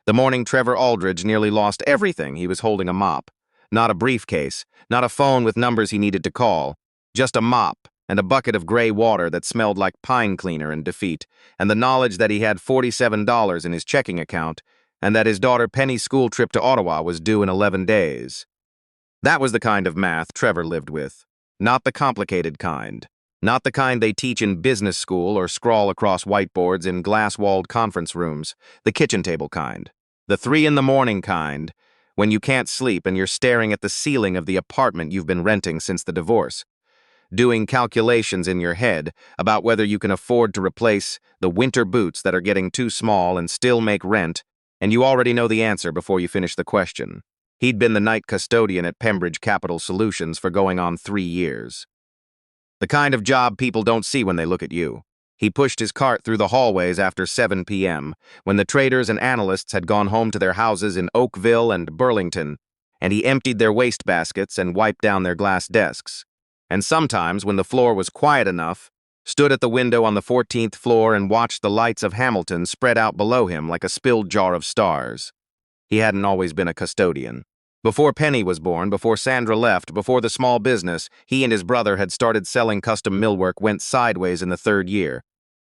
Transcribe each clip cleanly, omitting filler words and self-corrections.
The morning Trevor Aldridge nearly lost everything. He was holding a mop. Not a briefcase, not a phone with numbers he needed to call, just a mop and a bucket of gray water that smelled like pine cleaner and defeat, and the knowledge that he had $47 in his checking account and that his daughter Penny's school trip to Ottawa was due in 11 days. That was the kind of math Trevor lived with. Not the complicated kind. Not the kind they teach in business school or scrawl across whiteboards in glass-walled conference rooms. The kitchen table kind. The 3 in the morning kind, when you can't sleep and you're staring at the ceiling of the apartment you've been renting since the divorce, doing calculations in your head about whether you can afford to replace the winter boots that are getting too small and still make rent, and you already know the answer before you finish the question. He'd been the night custodian at Pembridge Capital Solutions for going on 3 years. The kind of job people don't see when they look at you. He pushed his cart through the hallways after 7 p.m., when the traders and analysts had gone home to their houses in Oakville and Burlington, and he emptied their wastebaskets and wiped down their glass desks. And sometimes, when the floor was quiet enough, stood at the window on the 14th floor and watched the lights of Hamilton spread out below him like a spilled jar of stars. He hadn't always been a custodian. Before Penny was born, before Sandra left, before the small business he and his brother had started selling custom millwork went sideways in the 3rd year.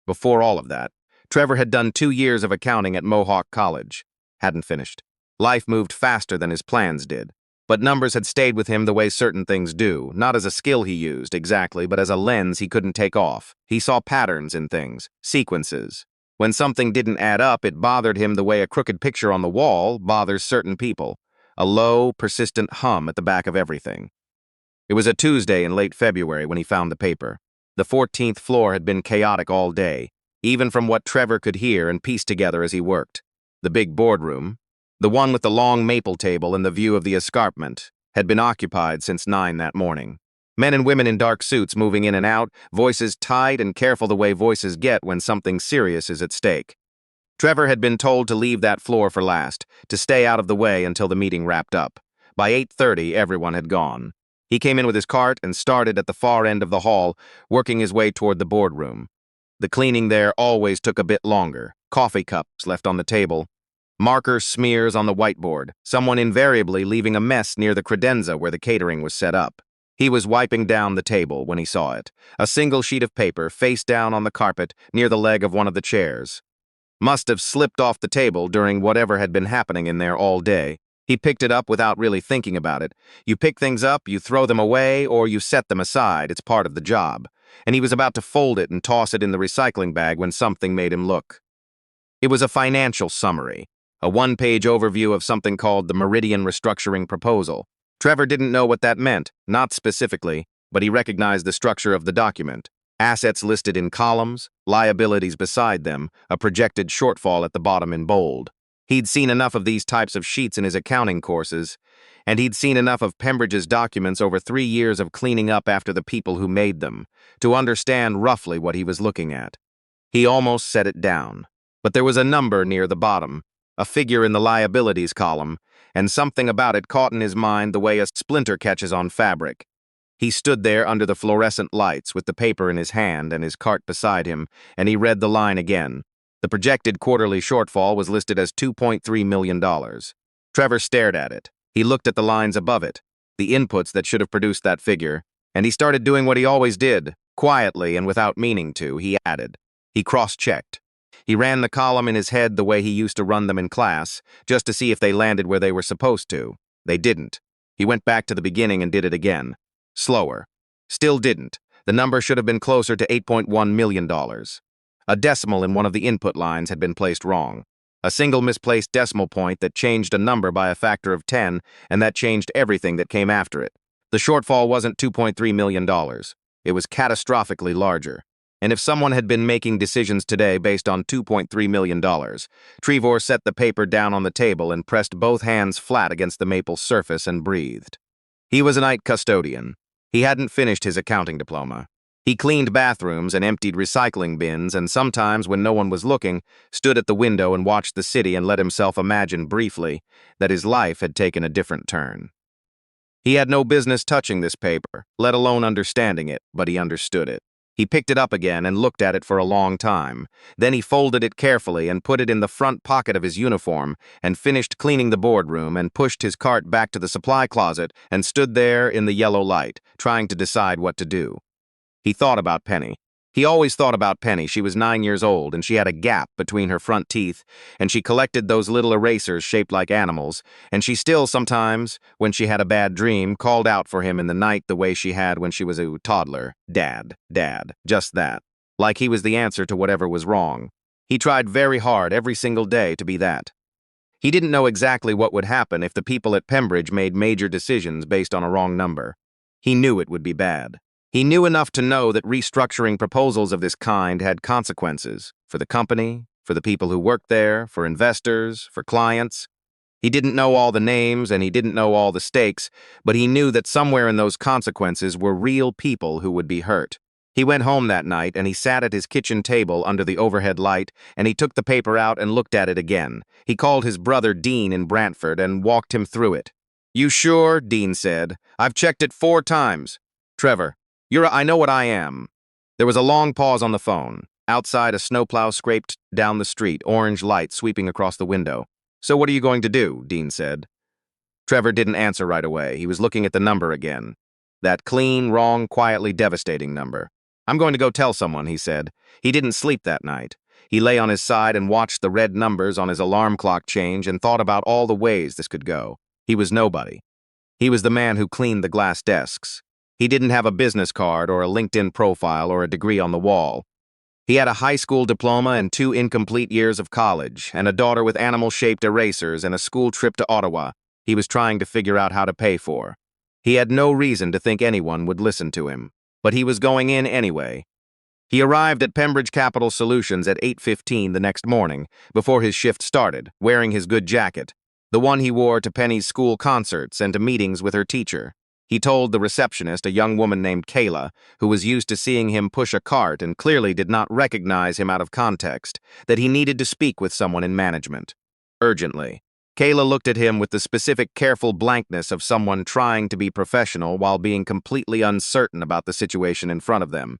Before all of that, Trevor had done 2 years of accounting at Mohawk College. Hadn't finished. Life moved faster than his plans did. But numbers had stayed with him the way certain things do, not as a skill he used, exactly, but as a lens he couldn't take off. He saw patterns in things, sequences. When something didn't add up, it bothered him the way a crooked picture on the wall bothers certain people. A low, persistent hum at the back of everything. It was a Tuesday in late February when he found the paper. The 14th floor had been chaotic all day, even from what Trevor could hear and piece together as he worked. The big boardroom, the one with the long maple table and the view of the escarpment, had been occupied since 9 that morning. Men and women in dark suits moving in and out, voices tight and careful the way voices get when something serious is at stake. Trevor had been told to leave that floor for last, to stay out of the way until the meeting wrapped up. By 8:30, everyone had gone. He came in with his cart and started at the far end of the hall, working his way toward the boardroom. The cleaning there always took a bit longer. Coffee cups left on the table, marker smears on the whiteboard, someone invariably leaving a mess near the credenza where the catering was set up. He was wiping down the table when he saw it, a single sheet of paper face down on the carpet near the leg of one of the chairs. Must have slipped off the table during whatever had been happening in there all day. He picked it up without really thinking about it. You pick things up, you throw them away, or you set them aside. It's part of the job. And he was about to fold it and toss it in the recycling bag when something made him look. It was a financial summary, a 1-page overview of something called the Meridian Restructuring Proposal. Trevor didn't know what that meant, not specifically, but he recognized the structure of the document. Assets listed in columns, liabilities beside them, a projected shortfall at the bottom in bold. He'd seen enough of these types of sheets in his accounting courses, and he'd seen enough of Pembridge's documents over 3 years of cleaning up after the people who made them, to understand roughly what he was looking at. He almost set it down, but there was a number near the bottom, a figure in the liabilities column, and something about it caught in his mind the way a splinter catches on fabric. He stood there under the fluorescent lights with the paper in his hand and his cart beside him, and he read the line again. The projected quarterly shortfall was listed as $2.3 million. Trevor stared at it. He looked at the lines above it, the inputs that should have produced that figure, and he started doing what he always did, quietly and without meaning to. He added. He cross-checked. He ran the column in his head the way he used to run them in class, just to see if they landed where they were supposed to. They didn't. He went back to the beginning and did it again. Slower. Still didn't. The number should have been closer to $8.1 million. A decimal in one of the input lines had been placed wrong. A single misplaced decimal point that changed a number by a factor of 10, and that changed everything that came after it. The shortfall wasn't $2.3 million. It was catastrophically larger. And if someone had been making decisions today based on $2.3 million, Trevor set the paper down on the table and pressed both hands flat against the maple surface and breathed. He was a night custodian. He hadn't finished his accounting diploma. He cleaned bathrooms and emptied recycling bins, and sometimes, when no one was looking, stood at the window and watched the city and let himself imagine briefly that his life had taken a different turn. He had no business touching this paper, let alone understanding it, but he understood it. He picked it up again and looked at it for a long time. Then he folded it carefully and put it in the front pocket of his uniform and finished cleaning the boardroom and pushed his cart back to the supply closet and stood there in the yellow light, trying to decide what to do. He thought about Penny. He always thought about Penny. She was 9 years old, and she had a gap between her front teeth, and she collected those little erasers shaped like animals, and she still sometimes, when she had a bad dream, called out for him in the night the way she had when she was a toddler. Dad, Dad, just that. Like he was the answer to whatever was wrong. He tried very hard every single day to be that. He didn't know exactly what would happen if the people at Pembridge made major decisions based on a wrong number. He knew it would be bad. He knew enough to know that restructuring proposals of this kind had consequences for the company, for the people who worked there, for investors, for clients. He didn't know all the names and he didn't know all the stakes, but he knew that somewhere in those consequences were real people who would be hurt. He went home that night and he sat at his kitchen table under the overhead light and he took the paper out and looked at it again. He called his brother Dean in Brantford and walked him through it. "You sure?" Dean said. "I've checked it 4 times. Trevor, I know what I am." There was a long pause on the phone. Outside, a snowplow scraped down the street, orange light sweeping across the window. "So what are you going to do?" Dean said. Trevor didn't answer right away. He was looking at the number again. That clean, wrong, quietly devastating number. "I'm going to go tell someone," he said. He didn't sleep that night. He lay on his side and watched the red numbers on his alarm clock change and thought about all the ways this could go. He was nobody. He was the man who cleaned the glass desks. He didn't have a business card or a LinkedIn profile or a degree on the wall. He had a high school diploma and 2 incomplete years of college, and a daughter with animal-shaped erasers and a school trip to Ottawa he was trying to figure out how to pay for. He had no reason to think anyone would listen to him, but he was going in anyway. He arrived at Pembridge Capital Solutions at 8:15 the next morning, before his shift started, wearing his good jacket, the one he wore to Penny's school concerts and to meetings with her teacher. He told the receptionist, a young woman named Kayla, who was used to seeing him push a cart and clearly did not recognize him out of context, that he needed to speak with someone in management. Urgently. Kayla looked at him with the specific careful blankness of someone trying to be professional while being completely uncertain about the situation in front of them.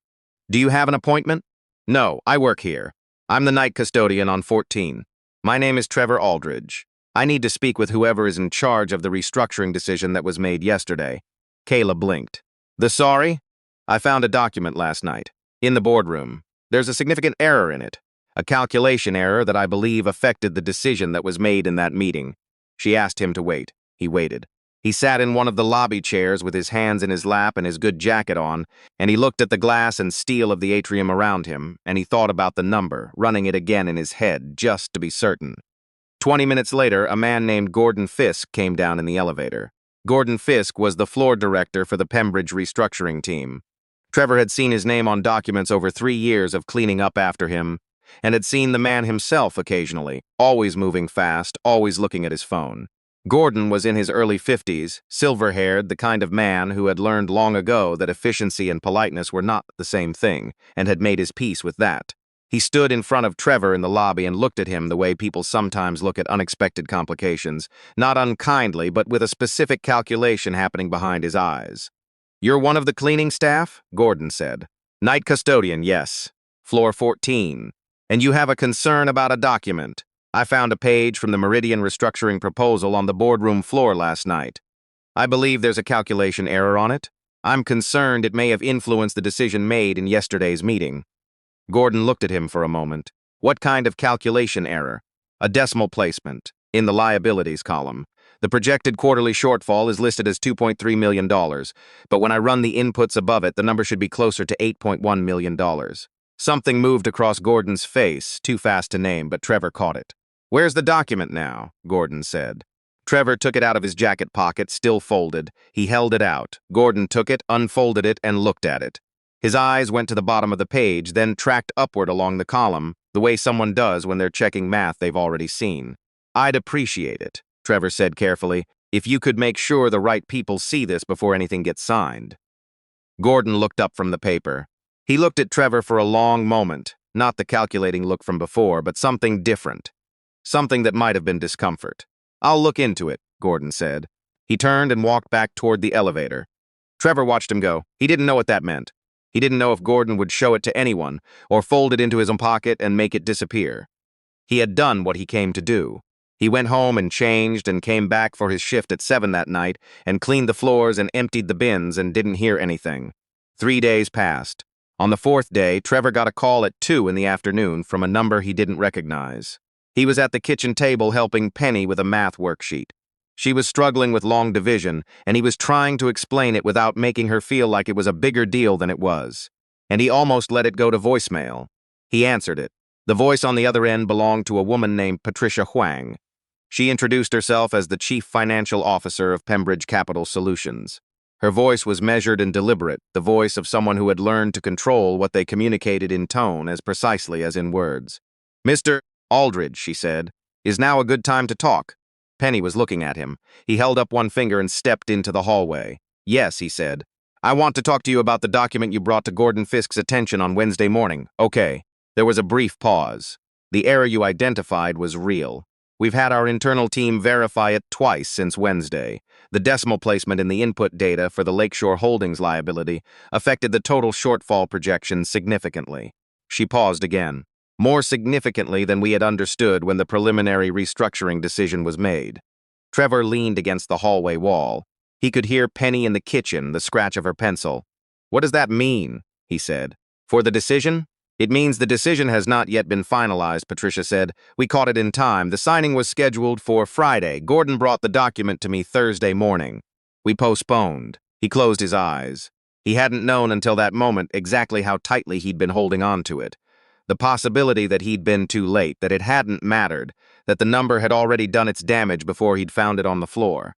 "Do you have an appointment?" "No, I work here. I'm the night custodian on 14. My name is Trevor Aldridge. I need to speak with whoever is in charge of the restructuring decision that was made yesterday." Kayla blinked. Sorry? I found a document last night. In the boardroom. There's a significant error in it. A calculation error that I believe affected the decision that was made in that meeting." She asked him to wait. He waited. He sat in one of the lobby chairs with his hands in his lap and his good jacket on, and he looked at the glass and steel of the atrium around him, and he thought about the number, running it again in his head, just to be certain. 20 minutes later, a man named Gordon Fisk came down in the elevator. Gordon Fisk was the floor director for the Pembridge restructuring team. Trevor had seen his name on documents over 3 years of cleaning up after him, and had seen the man himself occasionally, always moving fast, always looking at his phone. Gordon was in his early 50s, silver-haired, the kind of man who had learned long ago that efficiency and politeness were not the same thing, and had made his peace with that. He stood in front of Trevor in the lobby and looked at him the way people sometimes look at unexpected complications, not unkindly, but with a specific calculation happening behind his eyes. "You're one of the cleaning staff?" Gordon said. "Night custodian, yes. Floor 14. And you have a concern about a document. I found a page from the Meridian restructuring proposal on the boardroom floor last night. I believe there's a calculation error on it. I'm concerned it may have influenced the decision made in yesterday's meeting." Gordon looked at him for a moment. "What kind of calculation error?" "A decimal placement, in the liabilities column. The projected quarterly shortfall is listed as $2.3 million, but when I run the inputs above it, the number should be closer to $8.1 million. Something moved across Gordon's face, too fast to name, but Trevor caught it. "Where's the document now?" Gordon said. Trevor took it out of his jacket pocket, still folded. He held it out. Gordon took it, unfolded it, and looked at it. His eyes went to the bottom of the page, then tracked upward along the column, the way someone does when they're checking math they've already seen. "I'd appreciate it," Trevor said carefully, "if you could make sure the right people see this before anything gets signed." Gordon looked up from the paper. He looked at Trevor for a long moment, not the calculating look from before, but something different. Something that might have been discomfort. "I'll look into it," Gordon said. He turned and walked back toward the elevator. Trevor watched him go. He didn't know what that meant. He didn't know if Gordon would show it to anyone or fold it into his own pocket and make it disappear. He had done what he came to do. He went home and changed and came back for his shift at 7 that night and cleaned the floors and emptied the bins and didn't hear anything. 3 days passed. On the 4th day, Trevor got a call at 2 in the afternoon from a number he didn't recognize. He was at the kitchen table helping Penny with a math worksheet. She was struggling with long division, and he was trying to explain it without making her feel like it was a bigger deal than it was. And he almost let it go to voicemail. He answered it. The voice on the other end belonged to a woman named Patricia Huang. She introduced herself as the Chief Financial Officer of Pembridge Capital Solutions. Her voice was measured and deliberate, the voice of someone who had learned to control what they communicated in tone as precisely as in words. "Mr. Aldridge," she said, "is now a good time to talk?" Penny was looking at him. He held up one finger and stepped into the hallway. "Yes," he said. "I want to talk to you about the document you brought to Gordon Fisk's attention on Wednesday morning." "Okay." There was a brief pause. "The error you identified was real. We've had our internal team verify it twice since Wednesday. The decimal placement in the input data for the Lakeshore Holdings liability affected the total shortfall projection significantly." She paused again. "More significantly than we had understood when the preliminary restructuring decision was made." Trevor leaned against the hallway wall. He could hear Penny in the kitchen, the scratch of her pencil. "What does that mean?" he said. "For the decision?" "It means the decision has not yet been finalized," Patricia said. "We caught it in time. The signing was scheduled for Friday. Gordon brought the document to me Thursday morning. We postponed." He closed his eyes. He hadn't known until that moment exactly how tightly he'd been holding on to it. The possibility that he'd been too late, that it hadn't mattered, that the number had already done its damage before he'd found it on the floor.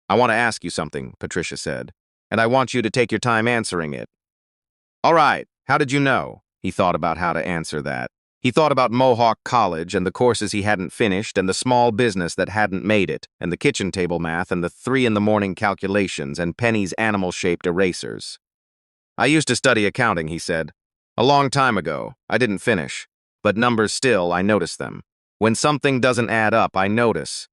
"I want to ask you something," Patricia said, "and I want you to take your time answering it." "All right, how did you know?" He thought about how to answer that. He thought about Mohawk College and the courses he hadn't finished and the small business that hadn't made it and the kitchen table math and the 3 in the morning calculations and Penny's animal-shaped erasers. "I used to study accounting," he said. "A long time ago. I didn't finish. But numbers still, I notice them. When something doesn't add up, I notice.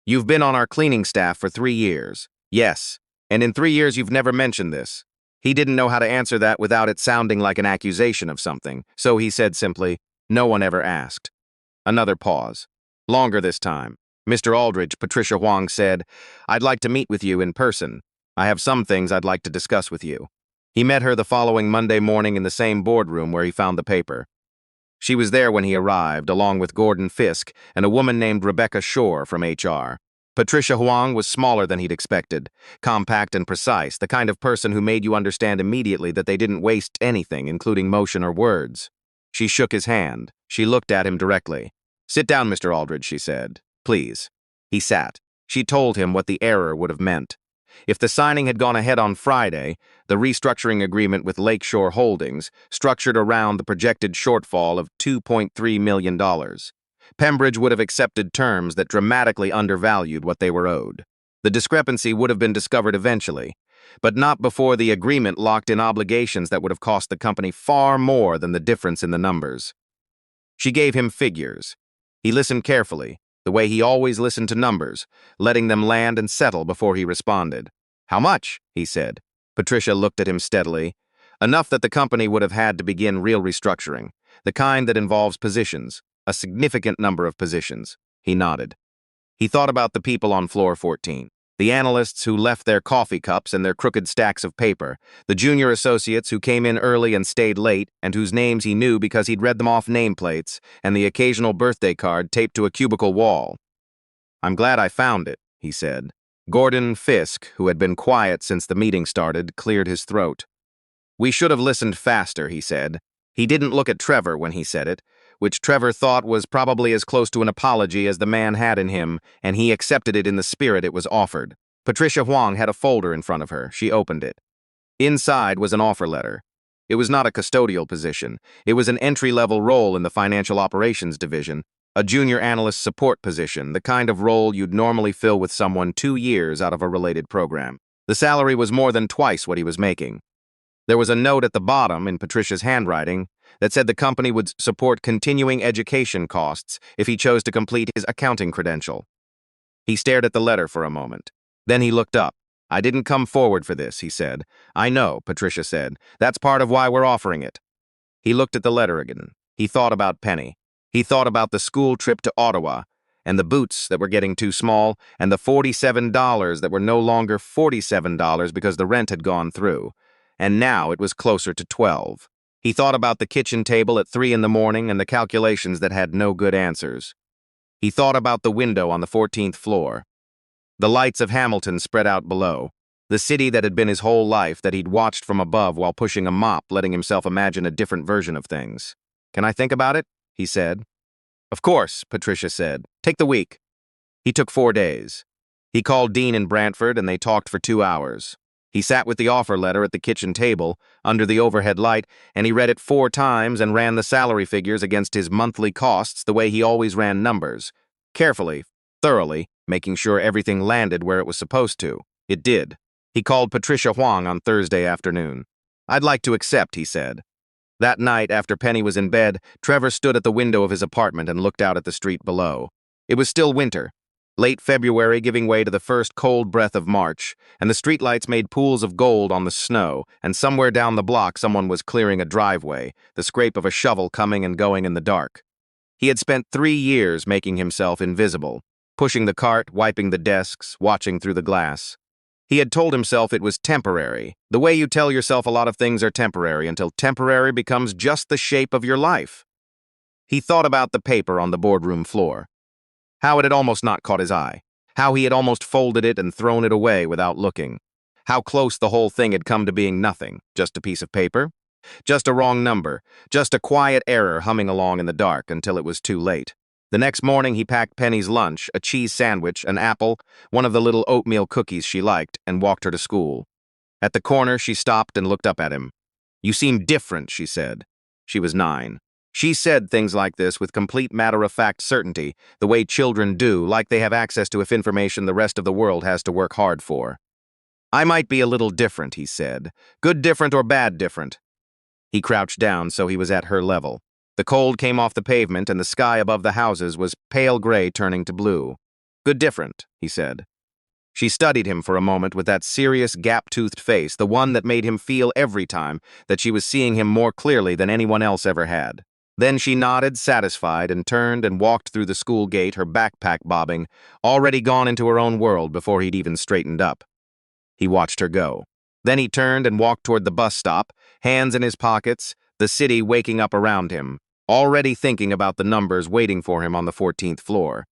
You've been on our cleaning staff for 3 years. Yes. And in 3 years you've never mentioned this." He didn't know how to answer that without it sounding like an accusation of something, so he said simply, "No one ever asked." Another pause. Longer this time. "Mr. Aldridge," Patricia Huang said, "I'd like to meet with you in person. I have some things I'd like to discuss with you." He met her the following Monday morning in the same boardroom where he found the paper. She was there when he arrived, along with Gordon Fisk and a woman named Rebecca Shore from HR. Patricia Huang was smaller than he'd expected, compact and precise, the kind of person who made you understand immediately that they didn't waste anything, including motion or words. She shook his hand. She looked at him directly. "Sit down, Mr. Aldridge," she said. "Please." He sat. She told him what the error would have meant. If the signing had gone ahead on Friday, the restructuring agreement with Lakeshore Holdings, structured around the projected shortfall of $2.3 million, Pembridge would have accepted terms that dramatically undervalued what they were owed. The discrepancy would have been discovered eventually, but not before the agreement locked in obligations that would have cost the company far more than the difference in the numbers. She gave him figures. He listened carefully, the way he always listened to numbers, letting them land and settle before he responded. "How much?" he said. Patricia looked at him steadily. "Enough that the company would have had to begin real restructuring, the kind that involves positions. A significant number of positions." He nodded. He thought about the people on floor 14, the analysts who left their coffee cups and their crooked stacks of paper, the junior associates who came in early and stayed late and whose names he knew because he'd read them off nameplates, and the occasional birthday card taped to a cubicle wall. "I'm glad I found it," he said. Gordon Fisk, who had been quiet since the meeting started, cleared his throat. "We should have listened faster," he said. He didn't look at Trevor when he said it, which Trevor thought was probably as close to an apology as the man had in him, and he accepted it in the spirit it was offered. Patricia Huang had a folder in front of her. She opened it. Inside was an offer letter. It was not a custodial position. It was an entry-level role in the financial operations division, a junior analyst support position, the kind of role you'd normally fill with someone 2 years out of a related program. The salary was more than twice what he was making. There was a note at the bottom, in Patricia's handwriting, that said the company would support continuing education costs if he chose to complete his accounting credential. He stared at the letter for a moment. Then he looked up. I didn't come forward for this, he said. I know, Patricia said. That's part of why we're offering it. He looked at the letter again. He thought about Penny. He thought about the school trip to Ottawa, and the boots that were getting too small, and the $47 that were no longer $47 because the rent had gone through. And now it was closer to 12. He thought about the kitchen table at 3 in the morning and the calculations that had no good answers. He thought about the window on the 14th floor. The lights of Hamilton spread out below. The city that had been his whole life, that he'd watched from above while pushing a mop, letting himself imagine a different version of things. Can I think about it? He said. Of course, Patricia said. Take the week. He took 4 days. He called Dean in Brantford and they talked for 2 hours. He sat with the offer letter at the kitchen table, under the overhead light, and he read it 4 times and ran the salary figures against his monthly costs the way he always ran numbers. Carefully, thoroughly, making sure everything landed where it was supposed to. It did. He called Patricia Huang on Thursday afternoon. I'd like to accept, he said. That night, after Penny was in bed, Trevor stood at the window of his apartment and looked out at the street below. It was still winter, late February giving way to the first cold breath of March, and the streetlights made pools of gold on the snow, and somewhere down the block someone was clearing a driveway, the scrape of a shovel coming and going in the dark. He had spent 3 years making himself invisible, pushing the cart, wiping the desks, watching through the glass. He had told himself it was temporary, the way you tell yourself a lot of things are temporary until temporary becomes just the shape of your life. He thought about the paper on the boardroom floor. How it had almost not caught his eye. How he had almost folded it and thrown it away without looking. How close the whole thing had come to being nothing, just a piece of paper. Just a wrong number, just a quiet error humming along in the dark until it was too late. The next morning he packed Penny's lunch, a cheese sandwich, an apple, one of the little oatmeal cookies she liked, and walked her to school. At the corner she stopped and looked up at him. You seem different, she said. She was 9. She said things like this with complete matter-of-fact certainty, the way children do, like they have access to information the rest of the world has to work hard for. I might be a little different, he said. Good different or bad different? He crouched down so he was at her level. The cold came off the pavement and the sky above the houses was pale gray turning to blue. Good different, he said. She studied him for a moment with that serious gap-toothed face, the one that made him feel every time that she was seeing him more clearly than anyone else ever had. Then she nodded, satisfied, and turned and walked through the school gate, her backpack bobbing, already gone into her own world before he'd even straightened up. He watched her go. Then he turned and walked toward the bus stop, hands in his pockets, the city waking up around him, already thinking about the numbers waiting for him on the 14th floor.